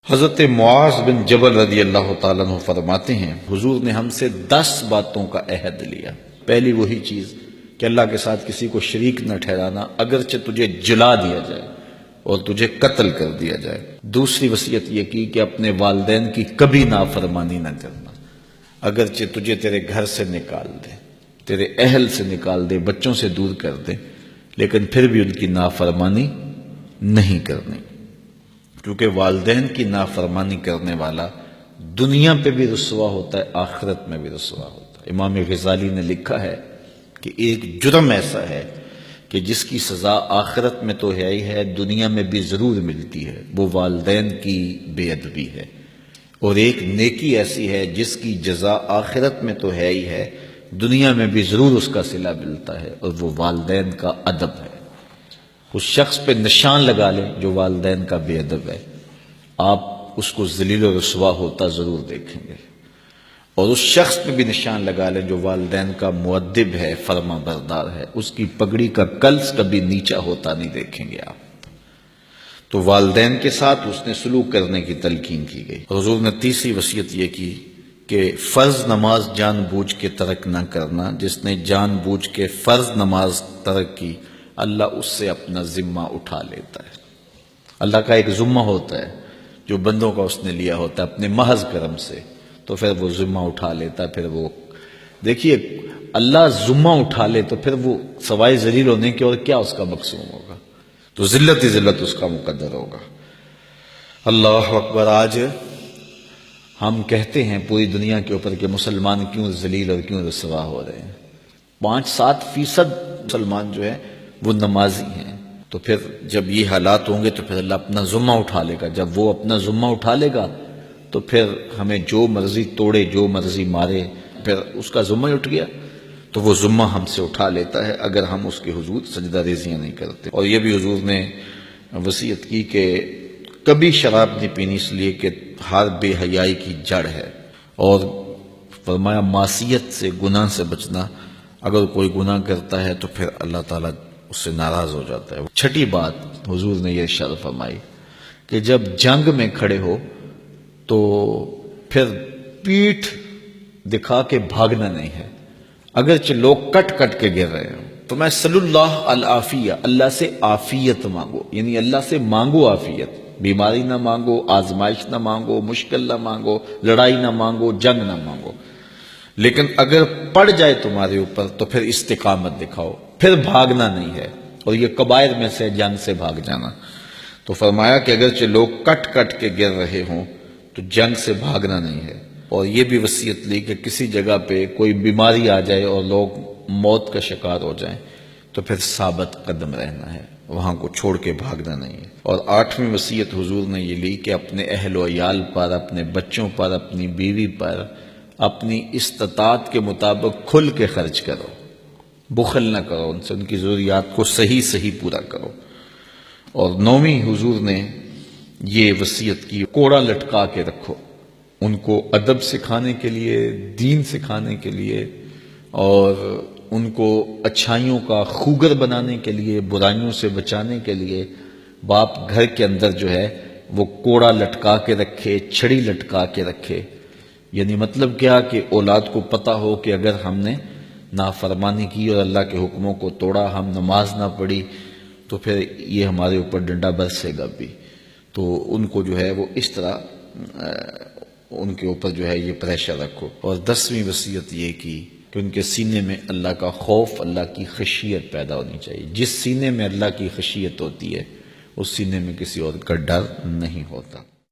حضرت معاذ بن جبل رضی اللہ تعالیٰ عنہ فرماتے ہیں حضور نے ہم سے 10 باتوں کا عہد لیا۔ پہلی وہی چیز کہ اللہ کے ساتھ کسی کو شریک نہ ٹھہرانا، اگرچہ تجھے جلا دیا جائے اور تجھے قتل کر دیا جائے۔ دوسری وصیت یہ کی کہ اپنے والدین کی کبھی نافرمانی نہ کرنا، اگرچہ تجھے تیرے گھر سے نکال دے، تیرے اہل سے نکال دے، بچوں سے دور کر دے، لیکن پھر بھی ان کی نافرمانی نہیں کرنی، کیونکہ والدین کی نافرمانی کرنے والا دنیا پہ بھی رسوا ہوتا ہے، آخرت میں بھی رسوا ہوتا ہے۔ امام غزالی نے لکھا ہے کہ ایک جرم ایسا ہے کہ جس کی سزا آخرت میں تو ہے ہی ہے، دنیا میں بھی ضرور ملتی ہے، وہ والدین کی بے ادبی ہے، اور ایک نیکی ایسی ہے جس کی جزا آخرت میں تو ہے ہی ہے، دنیا میں بھی ضرور اس کا صلہ ملتا ہے، اور وہ والدین کا ادب ہے۔ اس شخص پہ نشان لگا لیں جو والدین کا بے ادب ہے، آپ اس کو ذلیل و رسوا ہوتا ضرور دیکھیں گے، اور اس شخص پہ بھی نشان لگا لیں جو والدین کا مؤدب ہے، فرما بردار ہے، اس کی پگڑی کا کلس کبھی نیچا ہوتا نہیں دیکھیں گے آپ۔ تو والدین کے ساتھ اس نے سلوک کرنے کی تلقین کی گئی۔ حضور نے تیسری وصیت یہ کی کہ فرض نماز جان بوجھ کے ترک نہ کرنا، جس نے جان بوجھ کے فرض نماز ترک کی اللہ اس سے اپنا ذمہ اٹھا لیتا ہے۔ اللہ کا ایک ذمہ ہوتا ہے جو بندوں کا اس نے لیا ہوتا ہے اپنے محض کرم سے، تو پھر وہ ذمہ اٹھا لیتا ہے۔ پھر وہ دیکھیے اللہ ذمہ اٹھا لے تو پھر وہ سوائے ذلیل ہونے کے اور کیا اس کا مقصود ہوگا، تو ذلت ہی ذلت اس کا مقدر ہوگا۔ اللہ اکبر۔ آج ہم کہتے ہیں پوری دنیا کے اوپر کہ مسلمان کیوں ذلیل اور کیوں رسوا ہو رہے ہیں، 5-7% مسلمان جو ہے وہ نمازی ہیں، تو پھر جب یہ حالات ہوں گے تو پھر اللہ اپنا ذمہ اٹھا لے گا۔ جب وہ اپنا ذمہ اٹھا لے گا تو پھر ہمیں جو مرضی توڑے، جو مرضی مارے، پھر اس کا ذمہ اٹھ گیا تو وہ ذمہ ہم سے اٹھا لیتا ہے اگر ہم اس کے حضور سجدہ ریزیاں نہیں کرتے۔ اور یہ بھی حضور نے وصیت کی کہ کبھی شراب نہیں پینی، اس لیے کہ ہر بے حیائی کی جڑ ہے، اور فرمایا معصیت سے، گناہ سے بچنا، اگر کوئی گناہ کرتا ہے تو پھر اللہ تعالیٰ اس سے ناراض ہو جاتا ہے۔ چھٹی بات حضور نے یہ ارشاد فرمائی کہ جب جنگ میں کھڑے ہو تو پھر پیٹھ دکھا کے بھاگنا نہیں ہے، اگرچہ لوگ کٹ کٹ کے گر رہے ہوں تو میں صلی اللہ العافیہ، اللہ سے عافیت مانگو، یعنی اللہ سے مانگو عافیت، بیماری نہ مانگو، آزمائش نہ مانگو، مشکل نہ مانگو، لڑائی نہ مانگو، جنگ نہ مانگو، لیکن اگر پڑ جائے تمہارے اوپر تو پھر استقامت دکھاؤ، پھر بھاگنا نہیں ہے، اور یہ کبائر میں سے جنگ سے بھاگ جانا۔ تو فرمایا کہ اگرچہ لوگ کٹ کٹ کے گر رہے ہوں تو جنگ سے بھاگنا نہیں ہے، اور یہ بھی وصیت لی کہ کسی جگہ پہ کوئی بیماری آ جائے اور لوگ موت کا شکار ہو جائیں تو پھر ثابت قدم رہنا ہے، وہاں کو چھوڑ کے بھاگنا نہیں ہے۔ اور 8ویں وصیت حضور نے یہ لی کہ اپنے اہل و عیال پر، اپنے بچوں پر، اپنی بیوی پر اپنی استطاعت کے مطابق کھل کے خرچ کرو، بخل نہ کرو، ان سے ان کی ضروریات کو صحیح پورا کرو۔ اور 9ویں حضور نے یہ وصیت کی کوڑا لٹکا کے رکھو، ان کو ادب سکھانے کے لیے، دین سکھانے کے لیے، اور ان کو اچھائیوں کا خوگر بنانے کے لیے، برائیوں سے بچانے کے لیے باپ گھر کے اندر جو ہے وہ کوڑا لٹکا کے رکھے، چھڑی لٹکا کے رکھے۔ یعنی مطلب کیا کہ اولاد کو پتہ ہو کہ اگر ہم نے نافرمانی کی اور اللہ کے حکموں کو توڑا، ہم نماز نہ پڑھی، تو پھر یہ ہمارے اوپر ڈنڈا برسے گا بھی۔ تو ان کو جو ہے وہ اس طرح ان کے اوپر جو ہے یہ پریشر رکھو۔ اور 10ویں وصیت یہ کی کہ ان کے سینے میں اللہ کا خوف، اللہ کی خشیت پیدا ہونی چاہیے۔ جس سینے میں اللہ کی خشیت ہوتی ہے اس سینے میں کسی اور کا ڈر نہیں ہوتا۔